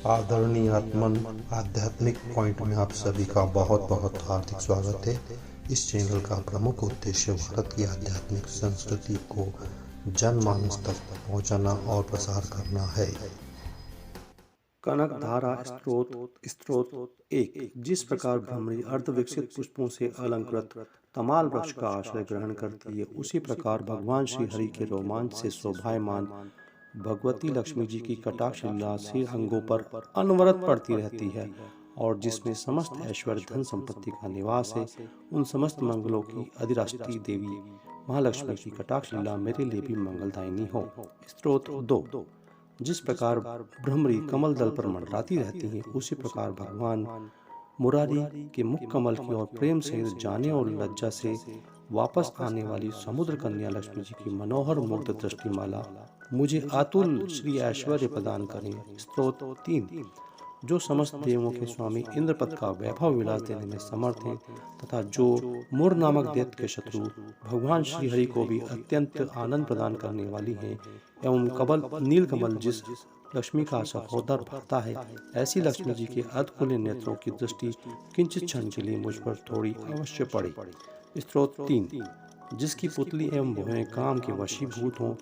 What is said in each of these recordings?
आदरणीय आत्मन आध्यात्मिक पॉइंट में आप सभी का बहुत बहुत हार्दिक स्वागत है। इस चैनल का प्रमुख उद्देश्य भारत की आध्यात्मिक संस्कृति को जनमानस तक पहुंचाना और प्रसार करना है। कनक धारा स्त्रोत एक। जिस प्रकार भ्रमरी अर्धविकसित पुष्पों से अलंकृत तमाल वृक्ष का आश्रय ग्रहण करती है, उसी प्रकार भगवान श्री हरि के रोमांच से शोभायमान भगवती लक्ष्मी जी की कटाक्ष लीला से अंगों पर अनवरत पड़ती रहती है, और जिसमें समस्त ऐश्वर्य धन संपत्ति का निवास है। उन समस्त मंगलों की अधिराष्ट्री देवी महालक्ष्मी की कटाक्ष लीला मेरे लिए भी मंगलदायिनी हो। स्त्रोत दो। जिस प्रकार भ्रमरी कमल दल पर मंडराती रहती हैं, उसी प्रकार भगवान मुरारी के मुख कमल की ओर प्रेम सहित जाने और लज्जा से वापस आने वाली समुद्र कन्या लक्ष्मी जी की मनोहर मुग्ध दृष्टिमाला मुझे अतुल श्री ऐश्वर्य प्रदान करें। स्त्रोत 3। जो समस्त देवों के स्वामी इंद्रपद का वैभव विलास देने में समर्थ हैं, तथा जो मुर नामक दैत्य के शत्रु भगवान श्री हरि को भी अत्यंत आनंद प्रदान करने वाली हैं, एवं कमल नील कमल जिस लक्ष्मी का सहोदर भाता है, ऐसी लक्ष्मी जी के अधकुल नेत्रों की दृष्टि किंचित क्षण के लिए मुझ पर थोड़ी अवश्य पड़े। स्त्रोत 3। जिसकी पुतली एवं भुएं काम के वशीभूत हों,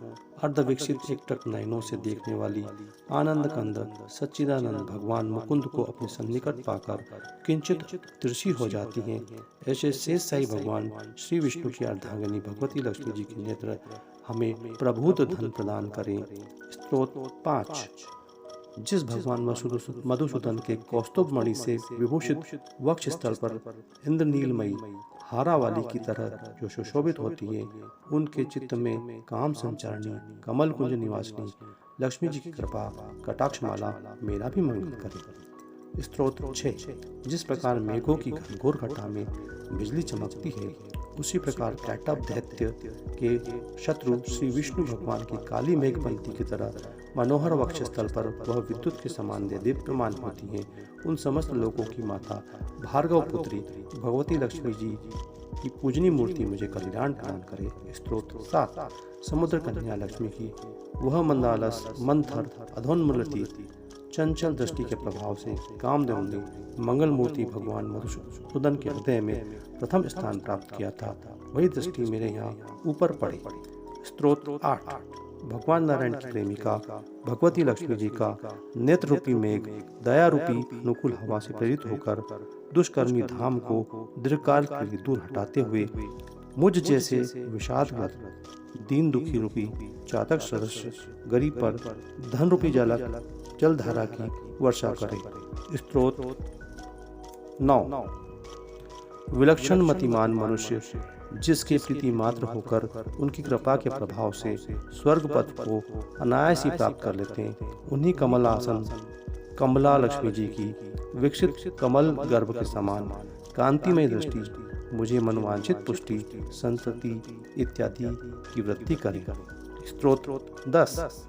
अर्धविकसित एकटक नयनों से देखने वाली आनंद कंद सच्चिदानंद भगवान मुकुंद को अपने सन्निकट पाकर किंचित तिरछी हो जाती हैं, ऐसे शेष साई भगवान श्री विष्णु की अर्धांगिनी भगवती लक्ष्मी जी के नेत्र हमें प्रभूत धन प्रदान करें। स्त्रोत 5। जिस भगवान मधुसूदन के कौस्तुभ मणि से विभूषित वक्ष स्थल पर इंद्रनीलमयी हारा वाली की तरह जो सुशोभित होती है, उनके चित्त में काम संचारणी कमल कुंज निवासिनी लक्ष्मी जी की कृपा कटाक्षमाला मेरा भी मंगल करे। स्त्रोत 6। जिस प्रकार मेघों की घनघोर घटा में बिजली चमकती है, उसी प्रकार कैटव दैत्य के शत्रु श्री विष्णु भगवान की काली मेघपंक्ति की तरह मनोहर वक्ष स्थल पर वह विद्युत के समान दीप्यमान होती हैं। उन समस्त लोगों की माता भार्गव पुत्री भगवती लक्ष्मी जी की पूजनीय मूर्ति मुझे कल्याण प्रदान करे। स्त्रोत 7। समुद्र कन्या लक्ष्मी की वह मंदालस मंथर अधोन्मलती चंचल दृष्टि के प्रभाव से कामदेव ने मंगल मूर्ति भगवान मधुसूदन के हृदय में प्रथम स्थान प्राप्त किया था, वही दृष्टि मेरे यहाँ ऊपर पड़े। स्त्रोत 8। भगवान नारायण की प्रेमिका भगवती लक्ष्मी जी का नेत्र रूपी मेघ दया रूपी अनुकूल हवा से प्रेरित होकर दुष्कर्मी धाम को दीर्घकाल के लिए दूर हटाते हुए मुझ जैसे विषादग्रस्त दीन दुखी रूपी चातक सदस्य गरीब पर धन रूपी जलधारा की वर्षा करे। स्त्रोत 9। विलक्षण मतिमान मनुष्य जिसके प्रीति मात्र होकर उनकी कृपा के प्रभाव से स्वर्ग पद को अनायास ही प्राप्त कर लेते हैं, उन्हीं कमलासन कमला लक्ष्मी जी की विकसित कमल गर्भ के समान कांतिमय दृष्टि मुझे मनोवांछित पुष्टि संतति इत्यादि की वृद्धि करेगा। स्त्रोत 10।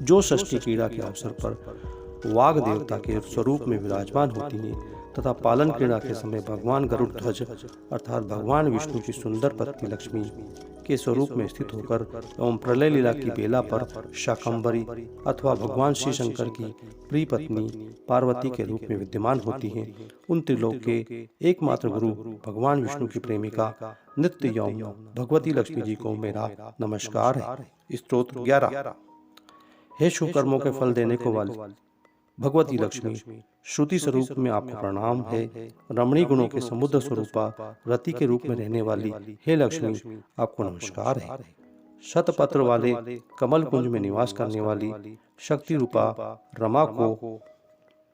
जो षष्ठी क्रीड़ा के अवसर पर वाग देवता के स्वरूप में विराजमान होती हैं, तथा पालन क्रीड़ा के समय भगवान गरुड़ ध्वज अर्थात भगवान विष्णु की सुंदर पत्नी लक्ष्मी के स्वरूप में स्थित होकर एवं प्रलय लीला की बेला पर शाकंभरी अथवा भगवान श्री शंकर की प्रिय पत्नी पार्वती के रूप में विद्यमान होती हैं, उन त्रिलोक के एकमात्र गुरु भगवान विष्णु की प्रेमिका नित्य यौन भगवती लक्ष्मी जी को मेरा नमस्कार है। स्त्रोत 11। हे शुभ कर्मों के फल देने को वाली भगवती लक्ष्मी, श्रुति स्वरूप में आपको प्रणाम है। रमणीय गुणों के समुद्र स्वरूपा रति के रूप में रहने वाली हे लक्ष्मी, आपको नमस्कार है। शतपत्र वाले कमल कुंज में निवास करने वाली शक्ति रूपा रमा को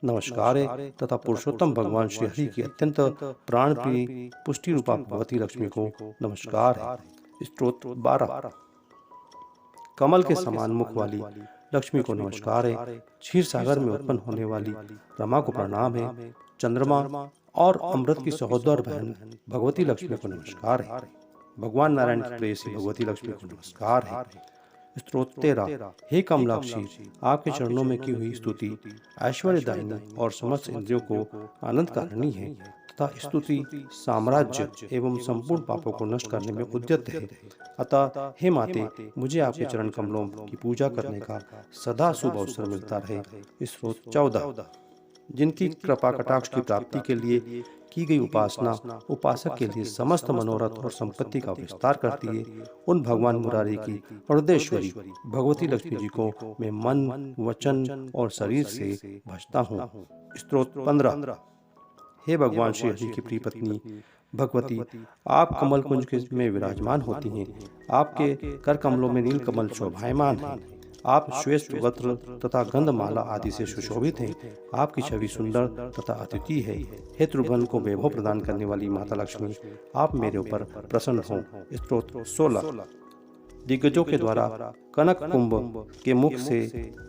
नमस्कार है, तथा पुरुषोत्तम भगवान श्री हरि की अत्यंत प्राण प्रिय पुष्टि रूपा भगवती लक्ष्मी को नमस्कार है। स्त्रोत 12। कमल के समान मुख वाली लक्ष्मी को नमस्कार है। क्षीर सागर में उत्पन्न होने वाली रमा को प्रणाम है। चंद्रमा और अमृत की सहोदर बहन भगवती लक्ष्मी को नमस्कार है। भगवान नारायण की प्रेयसी भगवती लक्ष्मी को नमस्कार है। स्त्रोत 13। हे कमलाक्षी, आपके चरणों में की हुई स्तुति ऐश्वर्यदायिनी और समस्त इंद्रियों को आनंद कारिणी है, तथा स्तुति, साम्राज्य एवं संपूर्ण पापों को नष्ट करने में उद्यत है। अतः हे माते, मुझे आपके चरण कमलों की पूजा करने का सदा शुभ अवसर मिलता रहे। स्रोत 14। जिनकी कृपा कटाक्ष की प्राप्ति के लिए की गई उपासना उपासक के लिए समस्त मनोरथ और संपत्ति का विस्तार करती है, उन भगवान मुरारी की हृदयेश्वरी भगवती लक्ष्मी जी को मैं मन, वचन और शरीर से भजता हूँ। स्त्रोत 15। हे भगवान श्री हरि की प्रिय पत्नी भगवती, आप कमल कुंज में विराजमान होती हैं। आपके कर कमलों में नील कमल शोभायमान है। आप श्वेत वस्त्र तथा गंधमाला आदि से सुशोभित हैं। आपकी छवि सुंदर तथा अद्वितीय है। हे त्रिभुवन को वैभव प्रदान करने वाली माता लक्ष्मी, आप मेरे ऊपर प्रसन्न हो। स्त्रोत 16। दिग्गजों के द्वारा कनक कुंभ के मुख से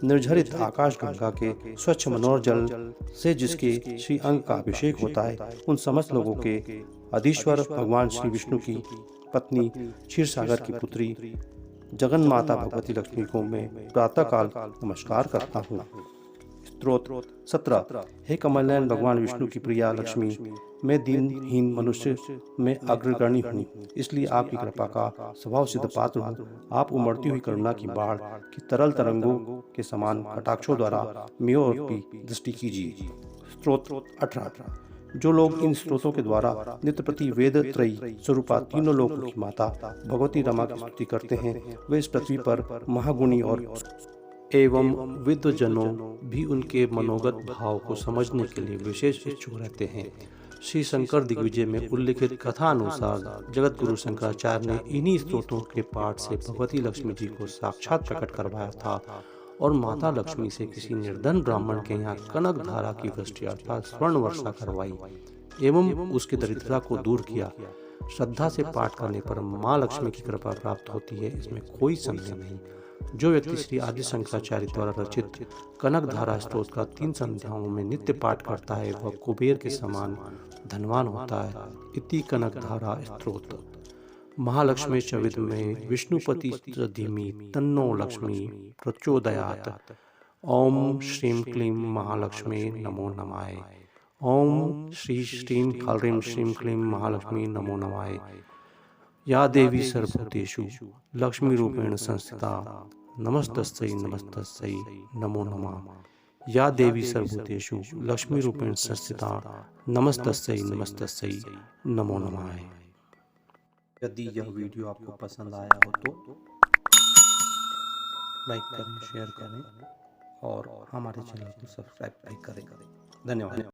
निर्झरित आकाश गंगा के स्वच्छ मनोहर जल से जिसके श्री अंग का अभिषेक होता है, उन समस्त लोगों के अधीश्वर भगवान श्री विष्णु की पत्नी क्षीर सागर की पुत्री जगन माता भगवती लक्ष्मी को मैं प्रातः काल नमस्कार करता हूँ। स्त्रोत 17। हे कमलनयन भगवान विष्णु की प्रिया लक्ष्मी, मैं दीनहीन मनुष्य में अग्रगणी हूँ, इसलिए आपकी कृपा का स्वभाव सिद्ध पात्र हूँ। आप उमड़ती हुई करुणा की बाढ़ की तरल तरंगों के समान कटाक्षों द्वारा मेरी ओर भी दृष्टि कीजिए। स्त्रोत 18। जो लोग इन स्त्रोतों के द्वारा नित्य प्रति वेद त्रयी स्वरूपा तीनों लोकों की माता भगवती रमा की स्तुति करते हैं, वे इस पृथ्वी पर महागुणी और एवं विद्वजनों भी उनके मनोगत भाव को समझने के लिए विशेष इच्छुक रहते हैं। श्री शंकर दिग्विजय में उल्लिखित कथा अनुसार जगत गुरु शंकराचार्य ने इन्हीं स्तोत्रों के पाठ से भगवती लक्ष्मी जी को साक्षात प्रकट करवाया था और माता लक्ष्मी से किसी निर्धन ब्राह्मण के यहाँ कनक धारा की वृष्टि अर्थात स्वर्ण वर्षा करवाई एवं उसकी दरिद्रता को दूर किया। श्रद्धा से पाठ करने पर माँ लक्ष्मी की कृपा प्राप्त होती है, इसमें कोई संदेह नहीं। जो व्यक्ति श्री आदि शंकराचार्य द्वारा रचित कनक धारा स्तोत्र का 3 संध्याओं में नित्य पाठ करता है, वह कुबेर के समान धनवान होता है। इति कनक धारा स्तोत्र। महालक्ष्मी च विद्महे विष्णुपति च धीमहि तन्नो लक्ष्मी प्रचोदयात्। ओम श्रीं क्लीं महालक्ष्मी नमो नमाय। ओम श्री श्रीं ह्रीं श्रीं क्लीं महालक्ष्मी नमो नमाय। या देवी सर्वभूतेषु लक्ष्मी रूपेण संस्थिता नमस्तस्यै नमस्तस्यै नमो नमः। या देवी सर्वभूतेषु लक्ष्मी रूपेण संस्थिता नमस्तस्यै नमस्तस्यै नमो नमः। यदि यह वीडियो आपको पसंद आया हो तो लाइक करें, शेयर करें और हमारे चैनल को सब्सक्राइब करें। धन्यवाद।